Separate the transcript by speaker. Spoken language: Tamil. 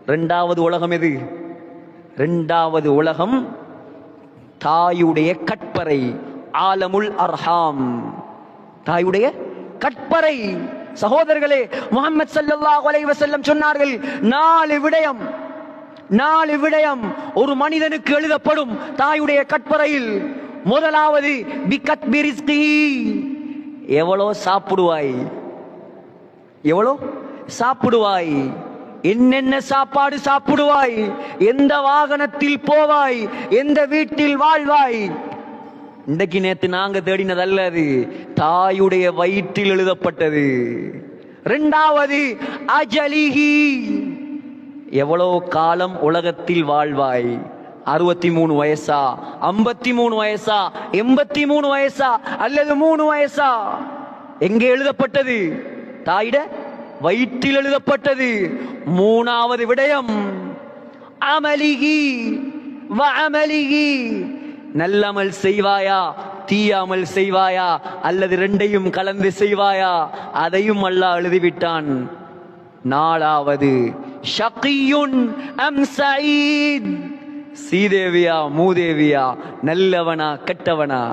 Speaker 1: இரண்டாவது உலகம் எது? இரண்டாவது உலகம் தாயுடைய கற்பறை, ஆலமுல் அர்ஹாம், தாயுடைய கற்பறை. சகோதரர்களே, முஹம்மது ஸல்லல்லாஹு அலைஹி வஸல்லம் சொன்னார்கள், 4 விடயம் ஒரு மனிதனுக்கு எழுதப்படும் தாயுடைய கற்பறையில். முதலாவது பிகத்பி ரிஸ்கிஹி, எவ்வளோ சாப்பிடுவாய், எவ்வளோ சாப்பிடுவாய், என்னென்ன சாப்பாடு சாப்பிடுவாய், எந்த வாகனத்தில் போவாய், எந்த வீட்டில் வாழ்வாய். இன்றைக்கு நேத்து நாங்க தேடினதல்ல, அது தாயுடைய வயிற்றில் எழுதப்பட்டது. இரண்டாவது அஜலிஹி, எவ்வளவு காலம் உலகத்தில் வாழ்வாய், 63 வயசா, 53 வயசா, 83 வயசா, அல்லது 3 வயசா? எங்கே எழுதப்பட்டது? தாயிட வயிற்றில் எழுதப்பட்டது. மூணாவது விடயம் அமலிகி வ அமலிகி, நல்லமல் செய்வாயா, தீயாமல் செய்வாயா, அல்லது ரெண்டையும் கலந்து செய்வாயா? அதையும் அல்லாஹ் எழுதிவிட்டான். நாலாவது ஷகியுன் அம் சயீத், சீதேவியா மூதேவியா, நல்லவனா கெட்டவனா?